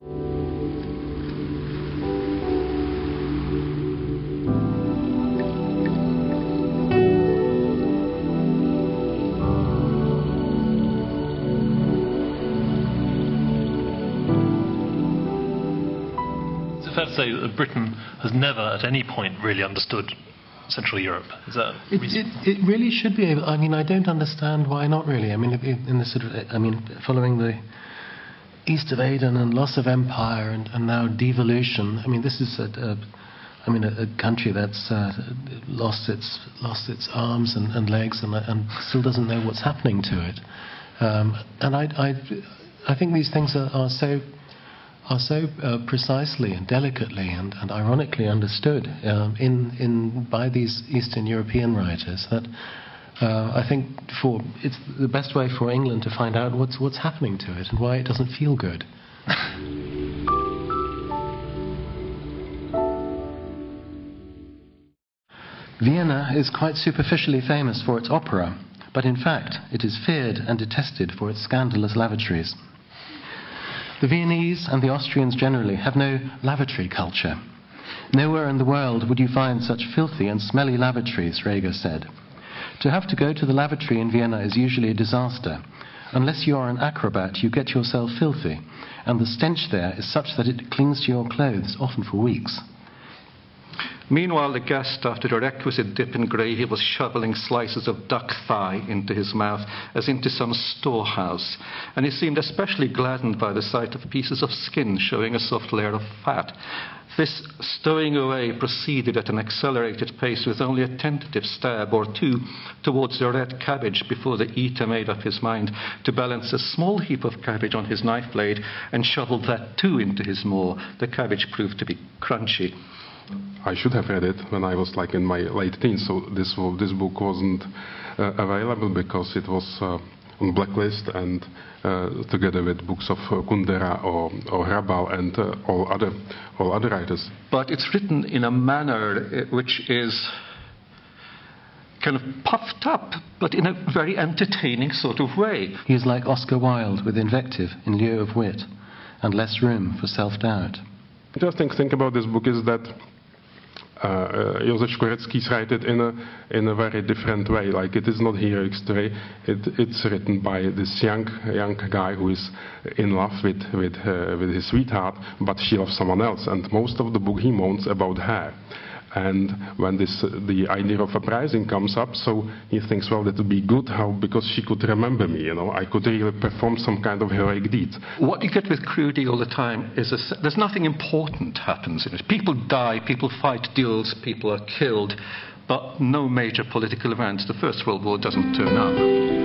Fair to say that Britain has never at any point really understood Central Europe. Is that it really should be able. I mean, I don't understand why not really. I mean, in the sort of, I mean, following the East of Aden and loss of empire and now devolution. I mean, this is a country that's lost its arms and legs and still doesn't know what's happening to it. And I think these things are so precisely and delicately and ironically understood by these Eastern European writers that I think it's the best way for England to find out what's happening to it and why it doesn't feel good. Vienna is quite superficially famous for its opera, but in fact it is feared and detested for its scandalous lavatories. The Viennese and the Austrians generally have no lavatory culture. Nowhere in the world would you find such filthy and smelly lavatories, Reger said. To have to go to the lavatory in Vienna is usually a disaster. Unless you are an acrobat, you get yourself filthy, and the stench there is such that it clings to your clothes, often for weeks. Meanwhile, the guest, after a requisite dip in gravy, was shoveling slices of duck thigh into his mouth, as into some storehouse, and he seemed especially gladdened by the sight of pieces of skin showing a soft layer of fat. This stowing away proceeded at an accelerated pace, with only a tentative stab or two towards the red cabbage before the eater made up his mind to balance a small heap of cabbage on his knife blade and shoveled that too into his maw. The cabbage proved to be crunchy. I should have read it when I was in my late teens, so this book wasn't available because it was on blacklist, and together with books of Kundera or Hrabal and all other writers. But it's written in a manner which is kind of puffed up, but in a very entertaining sort of way. He is like Oscar Wilde, with invective in lieu of wit, and less room for self-doubt. Interesting thing about this book is that Josef Škvorecký writes it in a very different way. Like, it is not heroic story. It's written by this young guy who is in love with his sweetheart, but she loves someone else. And most of the book he moans about her. And when the idea of uprising comes up, so he thinks, well, that would be good, because she could remember me, I could really perform some kind of heroic deed. What you get with Crudy all the time is there's nothing important happens in it. People die, people fight duels, people are killed, but no major political events. The First World War doesn't turn up.